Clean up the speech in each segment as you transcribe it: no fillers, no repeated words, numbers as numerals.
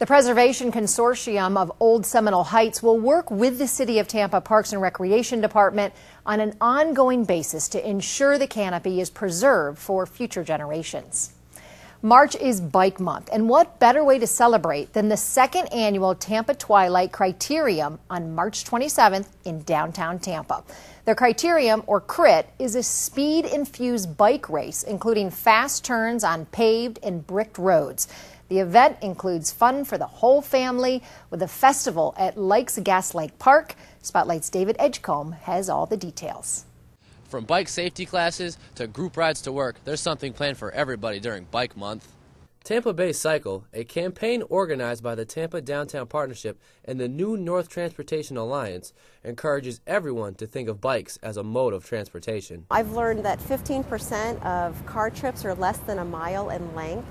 The Preservation Consortium of Old Seminole Heights will work with the City of Tampa Parks and Recreation Department on an ongoing basis to ensure the canopy is preserved for future generations. March is Bike Month, and what better way to celebrate than the second annual Tampa Twilight Criterium on March 27th in downtown Tampa. The Criterium, or Crit, is a speed-infused bike race, including fast turns on paved and bricked roads. The event includes fun for the whole family with a festival at Lakes Gas Lake Park. Spotlight's David Edgecomb has all the details. From bike safety classes to group rides to work, there's something planned for everybody during Bike Month. Tampa Bay Cycle, a campaign organized by the Tampa Downtown Partnership and the New North Transportation Alliance, encourages everyone to think of bikes as a mode of transportation. I've learned that 15% of car trips are less than a mile in length.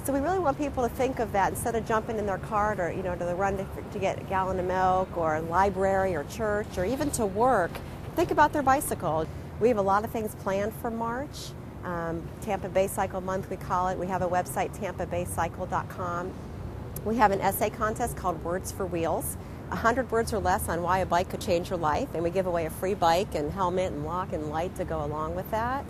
So we really want people to think of that instead of jumping in their car to, to the run to get a gallon of milk or a library or church or even to work. Think about their bicycle. We have a lot of things planned for March. Tampa Bay Cycle Month, we call it. We have a website, tampabaycycle.com. We have an essay contest called Words for Wheels. 100 words or less on why a bike could change your life, and we give away a free bike and helmet and lock and light to go along with that.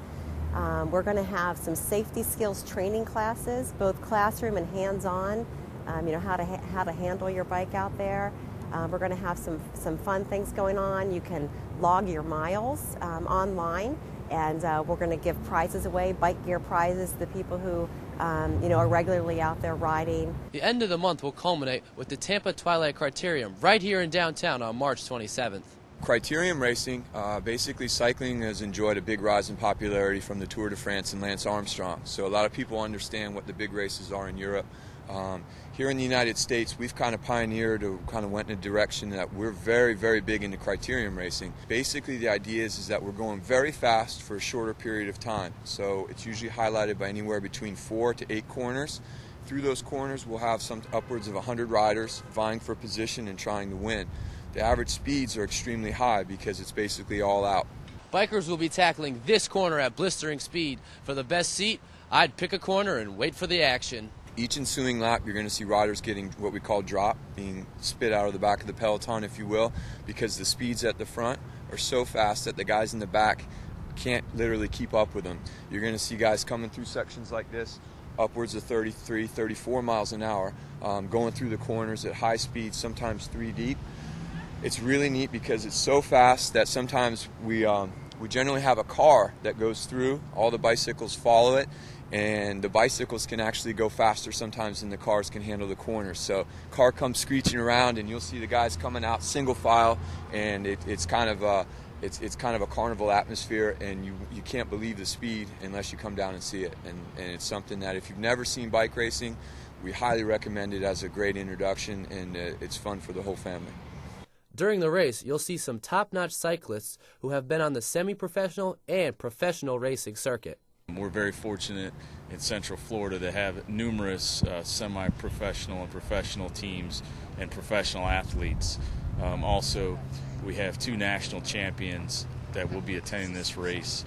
We're going to have some safety skills training classes, both classroom and hands-on, how to handle your bike out there. We're going to have some fun things going on. You can log your miles online, and we're going to give prizes away, bike gear prizes to the people who are regularly out there riding. The end of the month will culminate with the Tampa Twilight Criterium right here in downtown on March 27th. Criterium Racing, basically cycling has enjoyed a big rise in popularity from the Tour de France and Lance Armstrong. So a lot of people understand what the big races are in Europe. Here in the United States, we've kind of pioneered or kind of went in a direction that we're very, very big into criterium racing. Basically, the idea is that we're going very fast for a shorter period of time. So it's usually highlighted by anywhere between 4 to 8 corners. Through those corners, we'll have some upwards of 100 riders vying for position and trying to win. The average speeds are extremely high because it's basically all out. Bikers will be tackling this corner at blistering speed. For the best seat, I'd pick a corner and wait for the action. Each ensuing lap, you're going to see riders getting what we call drop, being spit out of the back of the peloton, if you will, because the speeds at the front are so fast that the guys in the back can't literally keep up with them. You're going to see guys coming through sections like this, upwards of 33, 34 miles an hour, going through the corners at high speeds, sometimes 3 deep. It's really neat because it's so fast that sometimes we generally have a car that goes through, all the bicycles follow it, and the bicycles can actually go faster sometimes than the cars can handle the corners. So car comes screeching around and you'll see the guys coming out single file, and it's kind of a carnival atmosphere, and you can't believe the speed unless you come down and see it. And it's something that if you've never seen bike racing, we highly recommend it as a great introduction, and it's fun for the whole family. During the race, you'll see some top-notch cyclists who have been on the semi-professional and professional racing circuit. We're very fortunate in Central Florida to have numerous semi-professional and professional teams and professional athletes. Also, we have 2 national champions that will be attending this race,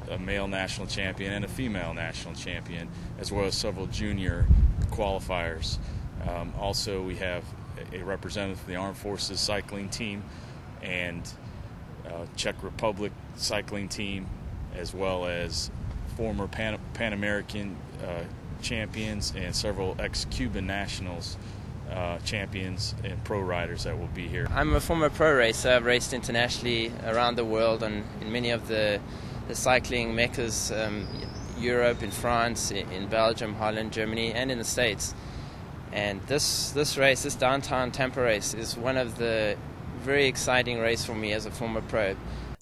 a male national champion and a female national champion, as well as several junior qualifiers. Also, we have a representative of the Armed Forces cycling team and Czech Republic cycling team, as well as former Pan American champions and several ex-Cuban nationals champions and pro riders that will be here. I'm a former pro racer. I've raced internationally around the world and in many of the cycling meccas, Europe, in France, in Belgium, Holland, Germany, and in the States. And this race, this downtown Tampa race, is one of the very exciting race for me as a former pro.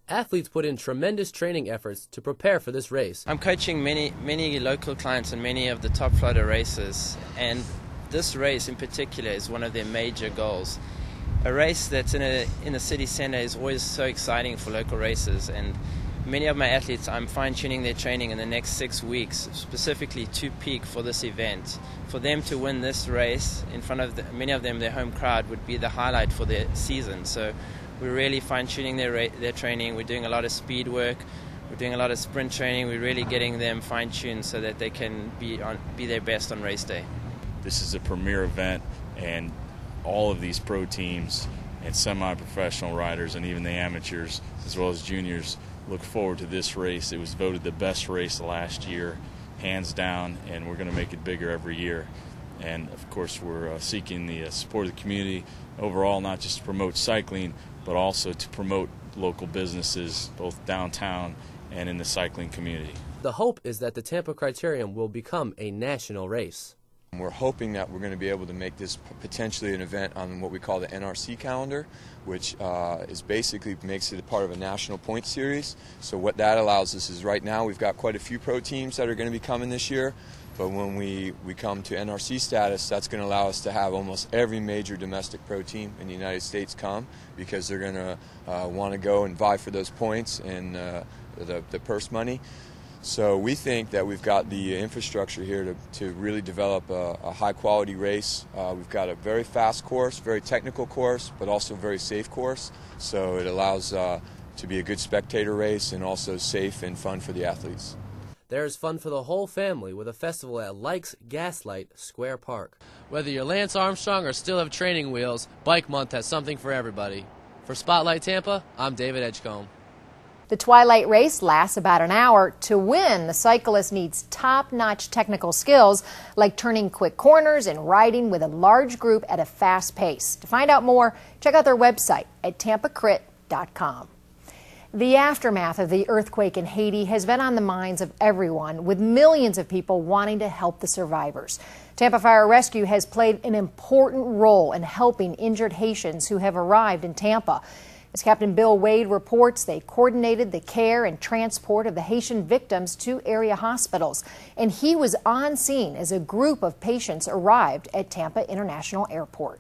Athletes put in tremendous training efforts to prepare for this race. I'm coaching many local clients and many of the top Florida racers, and this race in particular is one of their major goals. A race that's in a city center is always so exciting for local racers, and many of my athletes, I'm fine-tuning their training in the next 6 weeks, specifically to peak for this event. For them to win this race in front of many of them, their home crowd would be the highlight for their season. So we're really fine-tuning their training. We're doing a lot of speed work. We're doing a lot of sprint training. We're really getting them fine-tuned so that they can be their best on race day. This is a premier event, and all of these pro teams and semi-professional riders and even the amateurs as well as juniors look forward to this race. It was voted the best race last year, hands down, and we're going to make it bigger every year. And of course we're seeking the support of the community overall, not just to promote cycling but also to promote local businesses both downtown and in the cycling community. The hope is that the Tampa Criterium will become a national race. We're hoping that we're going to be able to make this potentially an event on what we call the NRC calendar, which is basically makes it a part of a national point series. So what that allows us is right now we've got quite a few pro teams that are going to be coming this year, but when we come to NRC status, that's going to allow us to have almost every major domestic pro team in the United States come, because they're going to want to go and vie for those points and the purse money. So we think that we've got the infrastructure here to really develop a high-quality race. We've got a very fast course, very technical course, but also a very safe course. So it allows to be a good spectator race and also safe and fun for the athletes. There is fun for the whole family with a festival at Likes Gaslight Square Park. Whether you're Lance Armstrong or still have training wheels, Bike Month has something for everybody. For Spotlight Tampa, I'm David Edgecomb. The Twilight Race lasts about an hour. To win, the cyclist needs top-notch technical skills like turning quick corners and riding with a large group at a fast pace. To find out more, check out their website at tampacrit.com. The aftermath of the earthquake in Haiti has been on the minds of everyone, with millions of people wanting to help the survivors. Tampa Fire Rescue has played an important role in helping injured Haitians who have arrived in Tampa. As Captain Bill Wade reports, they coordinated the care and transport of the Haitian victims to area hospitals, and he was on scene as a group of patients arrived at Tampa International Airport.